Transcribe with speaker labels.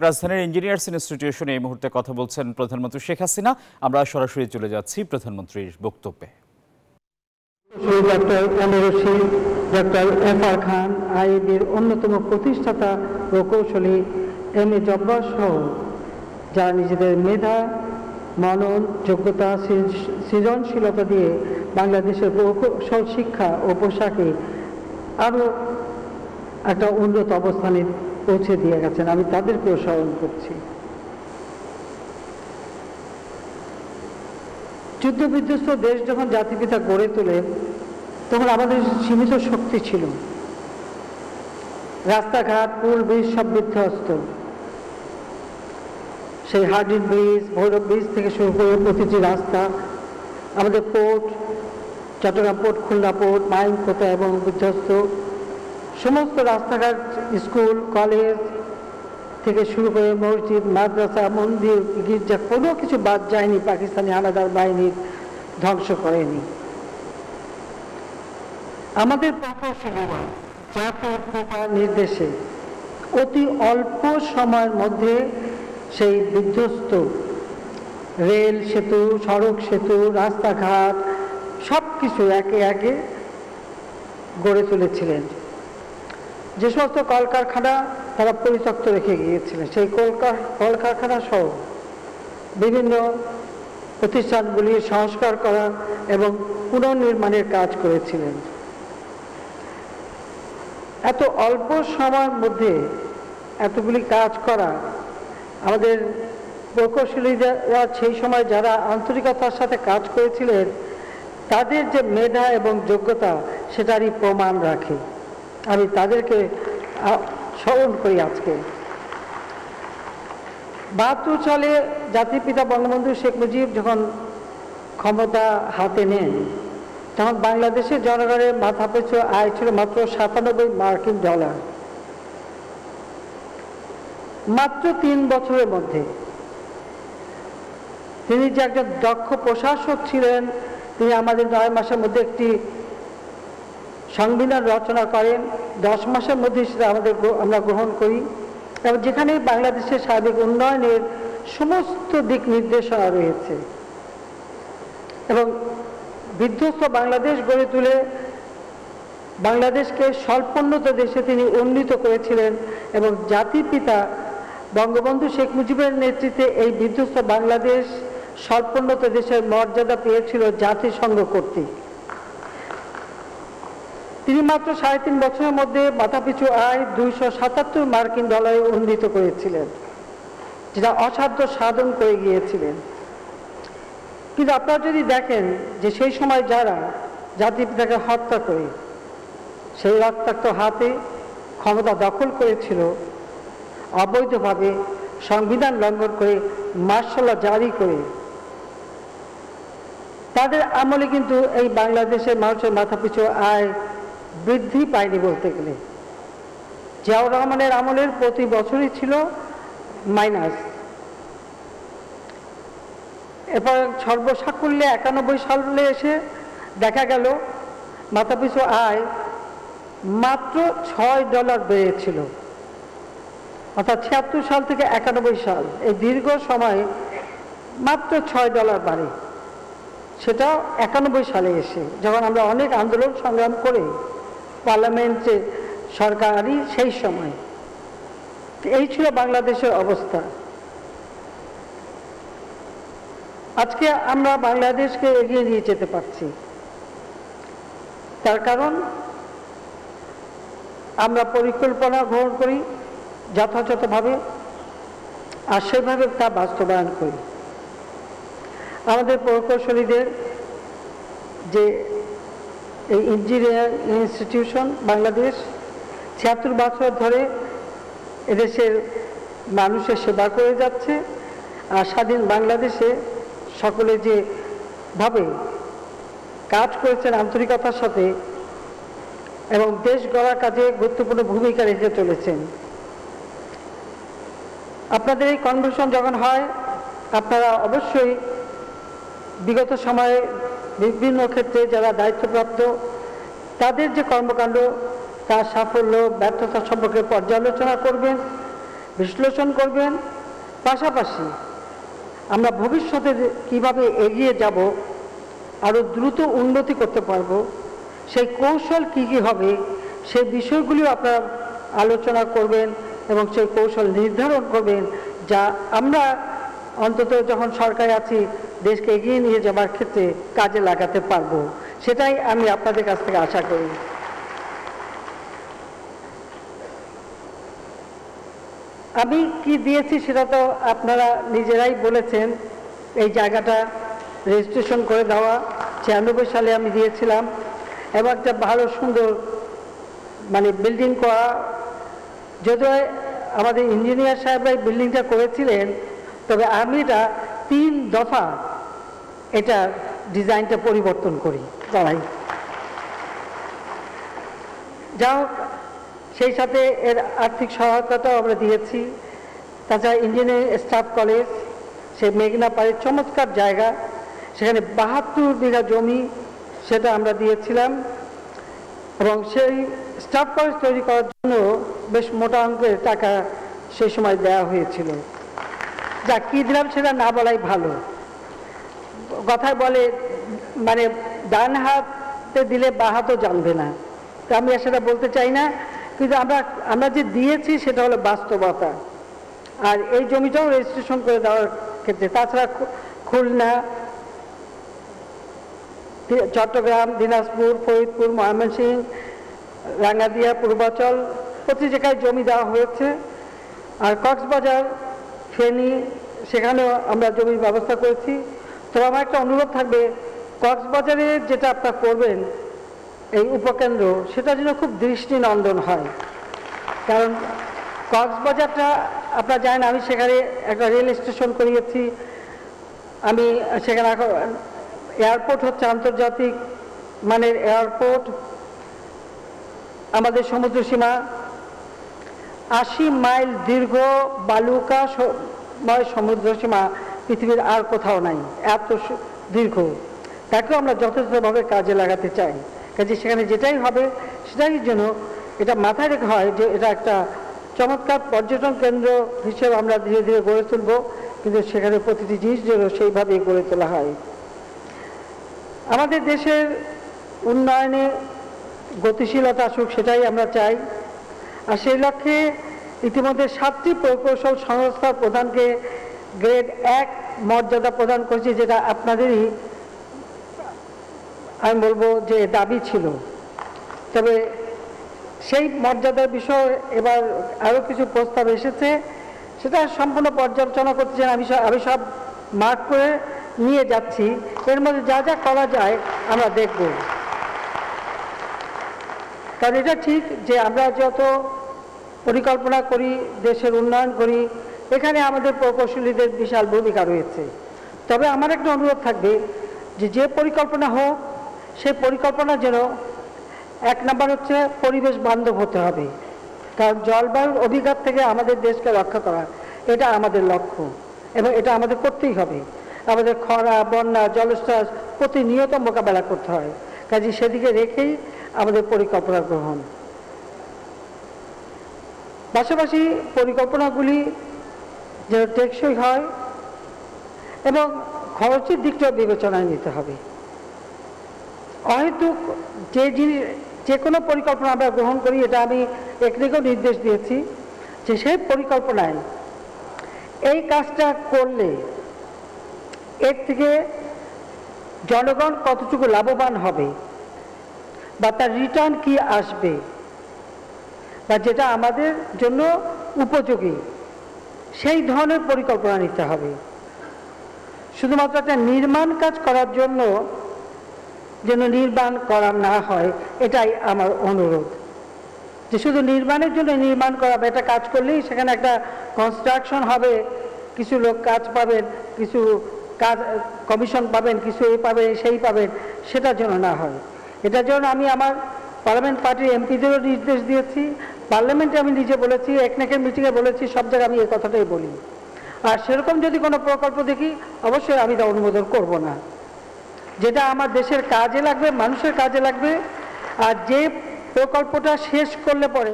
Speaker 1: রাজধানীর ইঞ্জিনিয়ার্স ইনস্টিটিউশনে এই মুহূর্তে কথা বলছেন প্রধানমন্ত্রী শেখ হাসিনা। আমরা সরাসরি চলে যাচ্ছি প্রধানমন্ত্রীর বক্তব্যে।
Speaker 2: ডক্টর ডক্টর এফআর খান, আইএবির অন্যতম প্রতিষ্ঠাতা প্রকৌশলী এম.এ. জব্বার সহ যারা নিজেদের মেধা, মনন, যোগ্যতা, সৃজনশীলতা দিয়ে বাংলাদেশের প্রকৌশল শিক্ষা ও পোশাকে আরও একটা উন্নত অবস্থানে পৌঁছে দিয়ে গেছেন। আমি তাদেরকেও স্মরণ করছি। যুদ্ধ বিধ্বস্ত দেশ যখন জাতিপিতা গড়ে তোলেন তখন আমাদের সীমিত শক্তি ছিল। রাস্তাঘাট, পুল, ব্রিজ সব বিধ্বস্ত। সেই হার্ডিন ব্রিজ, ভৈরব ব্রিজ থেকে শুরু করে প্রতিটি রাস্তা, আমাদের port, Chattogram port, Khulna port, মাইনকোটা এবং বিধ্বস্ত। সমস্ত রাস্তাঘাট, স্কুল, কলেজ থেকে শুরু করে মসজিদ, মাদ্রাসা, মন্দির, গির্জা কোনো কিছু বাদ যায়নি পাকিস্তানি হানাদার বাহিনীর ধ্বংস করেনি। আমাদের প্রকৌশলীরা জাতির পিতার নির্দেশে অতি অল্প সময়ের মধ্যে সেই বিধ্বস্ত রেল সেতু, সড়ক সেতু, রাস্তাঘাট সব কিছু একে একে গড়ে তুলেছিলেন। যে সমস্ত কলকারখানা তারা পরিত্যক্ত রেখে গিয়েছিলেন, সেই কলকারখানা সহ বিভিন্ন প্রতিষ্ঠানগুলি সংস্কার করা এবং পুনর্নির্মাণের কাজ করেছিলেন। এত অল্প সময়ের মধ্যে এতগুলি কাজ করা, আমাদের প্রকৌশলীরা সেই সময় যারা আন্তরিকতার সাথে কাজ করেছিলেন তাদের যে মেধা এবং যোগ্যতা সেটারই প্রমাণ রাখে। আমি তাদেরকে স্মরণ করি। আজকে ৭২ সালে জাতির পিতা বঙ্গবন্ধু শেখ মুজিব যখন ক্ষমতা হাতে নেন তখন বাংলাদেশের জনগণের মাথাপিছু আয় ছিল মাত্র $৯৭ মাত্র ৩ বছরের মধ্যে তিনি যে একজন দক্ষ প্রশাসক ছিলেন, তিনি আমাদের ৯ মাসের মধ্যে একটি সংবিধান রচনা করেন। 10 মাসের মধ্যে সেটা আমরা গ্রহণ করি এবং যেখানে বাংলাদেশের সার্বিক উন্নয়নের সমস্ত দিক নির্দেশনা রয়েছে এবং বিধ্বস্ত বাংলাদেশ গড়ে তুলে বাংলাদেশকে স্বল্পোন্নত দেশে তিনি উন্নীত করেছিলেন এবং জাতির পিতা বঙ্গবন্ধু শেখ মুজিবের নেতৃত্বে এই বিধ্বস্ত বাংলাদেশ স্বল্পোন্নত দেশের মর্যাদা পেয়েছিল জাতিসংঘ কর্তৃক। তিনি মাত্র ৩.৫ বছরের মধ্যে মাথাপিছু আয় $২৭৭ উন্নীত করেছিলেন, যেটা অসাধ্য সাধন করে গিয়েছিলেন। কিন্তু আপনারা যদি দেখেন যে সেই সময় যারা জাতির পিতাকে হত্যা করে সেই রক্তাক্ত হাতে ক্ষমতা দখল করেছিল, অবৈধভাবে সংবিধান লঙ্ঘন করে, মার্শাল ল জারি করে, তাদের আমলে কিন্তু এই বাংলাদেশের মানুষের মাথাপিছু আয় বৃদ্ধি পায়নি বলতে গেলে। জিয়াউর রহমানের আমলের প্রতি বছরই ছিল মাইনাস। এরপর সর্বসাকুল্যে ৯১ সালে এসে দেখা গেল মাথাপিছু আয় মাত্র $৬ বেড়েছিল, অর্থাৎ ৭৬ সাল থেকে ৯১ সাল এই দীর্ঘ সময়ে মাত্র $৬ বাড়ে। সেটাও ৯১ সালে এসে, যখন আমরা অনেক আন্দোলন সংগ্রাম করে পার্লামেন্টে সরকারি সেই সময়। এই ছিল বাংলাদেশের অবস্থা। আজকে আমরা বাংলাদেশকে এগিয়ে নিয়ে যেতে পারছি, তার কারণ আমরা পরিকল্পনা গ্রহণ করি যথাযথভাবে আর সেভাবে তা বাস্তবায়ন করি। আমাদের প্রকৌশলীদের যে এই ইঞ্জিনিয়ার ইনস্টিটিউশন বাংলাদেশ ৭৬ বছর ধরে এদেশের মানুষের সেবা করে যাচ্ছে আর স্বাধীন বাংলাদেশে সকলে যে ভাবে কাজ করেছেন আন্তরিকতার সাথে এবং দেশ গড়ার কাজে গুরুত্বপূর্ণ ভূমিকা রেখে চলেছেন। আপনাদের এই কনভেনশন যখন হয় আপনারা অবশ্যই বিগত সময়ে বিভিন্ন ক্ষেত্রে যারা দায়িত্বপ্রাপ্ত তাদের যে কর্মকাণ্ড তার সাফল্য ব্যর্থতা সম্পর্কে পর্যালোচনা করবেন বিশ্লেষণ করবেন। পাশাপাশি আমরা ভবিষ্যতে কিভাবে এগিয়ে যাব, আরও দ্রুত উন্নতি করতে পারব, সেই কৌশল কী কী হবে সেই বিষয়গুলিও আপনারা আলোচনা করবেন এবং সেই কৌশল নির্ধারণ করবেন, যা আমরা অন্তত যখন সরকারে আছি দেশকে এগিয়ে নিয়ে যাওয়ার ক্ষেত্রে কাজে লাগাতে পারব। সেটাই আমি আপনাদের কাছ থেকে আশা করি। আমি কি দিয়েছি সেটা তো আপনারা নিজেরাই বলেছেন। এই জায়গাটা রেজিস্ট্রেশন করে দেওয়া 96 সালে আমি দিয়েছিলাম এবং একটা ভালো সুন্দর বিল্ডিং করা। যদিও আমাদের ইঞ্জিনিয়ার সাহেবরাই বিল্ডিংটা করেছিলেন, তবে আমি এটা 3 দফা এটা ডিজাইনটা পরিবর্তন করি তারাই। যা হোক, সেই সাথে এর আর্থিক সহায়তাটাও আমরা দিয়েছি। তাছাড়া ইঞ্জিনিয়ারিং স্টাফ কলেজ, সেই মেঘনা পাড়ের চমৎকার জায়গা, সেখানে 72 বিঘা জমি সেটা আমরা দিয়েছিলাম এবং সেই স্টাফ কলেজ তৈরি করার জন্য বেশ মোটা অঙ্কের টাকা সেই সময় দেওয়া হয়েছিল। যা কী দিলাম সেটা না বলাই ভালো। কথায় বলে ডান হাতে দিলে বাঁ হাতও জানবে না, তো আমি সেটা বলতে চাই না, কিন্তু আমরা যে দিয়েছি সেটা হলো বাস্তবতা। আর এই জমিটাও রেজিস্ট্রেশন করে দেওয়ার ক্ষেত্রে, তাছাড়া খুলনা, চট্টগ্রাম, দিনাজপুর, ফরিদপুর, ময়মনসিংহ, রাঙ্গাদিয়া, পূর্বাচল প্রতি জায়গায় জমি দেওয়া হয়েছে। আর কক্সবাজার, ফেনী, সেখানেও আমরা জমির ব্যবস্থা করেছি। তো আমার একটা অনুরোধ থাকবে, কক্সবাজারে যেটা আপনারা করবেন এই উপকেন্দ্র, সেটা যেন খুব দৃষ্টিনন্দন হয়। কারণ কক্সবাজারটা আপনারা জানেন, আমি সেখানে একটা রেল স্টেশন করিয়েছি। আমি সেখানে এয়ারপোর্ট হচ্ছে আন্তর্জাতিক মানের এয়ারপোর্ট। আমাদের সমুদ্র সীমা 80 মাইল দীর্ঘ বালুকাময় সমুদ্র সীমা পৃথিবীর আর কোথাও নাই, এত দীর্ঘ। তাকেও আমরা যথাযথভাবে কাজে লাগাতে চাই। কাজে সেখানে যেটাই হবে সেটাই যেন এটা মাথায় রেখে হয় যে এটা একটা চমৎকার পর্যটন কেন্দ্র হিসেবে আমরা ধীরে ধীরে গড়ে তুলব, কিন্তু সেখানে প্রতিটি জিনিস যেন সেইভাবেই গড়ে তোলা হয়। আমাদের দেশের উন্নয়নে গতিশীলতা আসুক, সেটাই আমরা চাই। আর সেই লক্ষ্যে ইতিমধ্যে 7টি প্রকৌশল সংস্থার প্রধানকে গ্রেড 1 মর্যাদা প্রদান করেছি, যেটা আপনাদেরই আমি বলবো যে দাবি ছিল। তবে সেই মর্যাদার বিষয়ে এবার আরও কিছু প্রস্তাব এসেছে, সেটা সম্পূর্ণ পর্যালোচনা করতে চান। আমি সব মার্ক করে নিয়ে যাচ্ছি, এর মধ্যে যা যা করা যায় আমরা দেখব। কারণ এটা ঠিক যে আমরা যত পরিকল্পনা করি, দেশের উন্নয়ন করি, এখানে আমাদের প্রকৌশলীদের বিশাল ভূমিকা রয়েছে। তবে আমার একটা অনুরোধ থাকবে যে পরিকল্পনা হোক, সেই পরিকল্পনা যেন 1 নম্বর হচ্ছে পরিবেশ বান্ধব হতে হবে। কারণ জলবায়ুর অভিঘাত থেকে আমাদের দেশকে রক্ষা করা এটা আমাদের লক্ষ্য এবং এটা আমাদের করতেই হবে। আমাদের খরা, বন্যা, জলোচ্ছ্বাস প্রতিনিয়ত মোকাবেলা করতে হয়। কাজে সেদিকে রেখেই আমাদের পরিকল্পনা গ্রহণ। পাশাপাশি পরিকল্পনাগুলি যেন টেকসই হয় এবং খরচের দিকটাও বিবেচনায় নিতে হবে। অহেতুক যে কোনো পরিকল্পনা আমরা গ্রহণ করি, এটা আমি একদিকেও নির্দেশ দিয়েছি যে সেই পরিকল্পনায় এই কাজটা করলে এর থেকে জনগণ কতটুকু লাভবান হবে বা তার রিটার্ন কি আসবে বা যেটা আমাদের জন্য উপযোগী, সেই ধরনের পরিকল্পনা নিতে হবে। শুধুমাত্র একটা নির্মাণ কাজ করার জন্য যেন নির্মাণ করা না হয়, এটাই আমার অনুরোধ। যে শুধু নির্মাণের জন্য নির্মাণ করা বা এটা কাজ করলেই সেখানে একটা কনস্ট্রাকশন হবে, কিছু লোক কাজ পাবেন, কিছু কাজ কমিশন পাবেন, কিছু এই পাবেন সেই পাবেন, সেটার জন্য না হয়। এটার জন্য আমি আমার পার্লামেন্ট পার্টির এমপিদেরও নির্দেশ দিয়েছি, পার্লামেন্টে আমি নিজে বলেছি, একনেকের মিটিংয়ে বলেছি, সব জায়গায় আমি এই কথাটাই বলি। আর সেরকম যদি কোনো প্রকল্প দেখি অবশ্যই আমি তা অনুমোদন করব না। যেটা আমার দেশের কাজে লাগবে, মানুষের কাজে লাগবে, আর যে প্রকল্পটা শেষ করলে পরে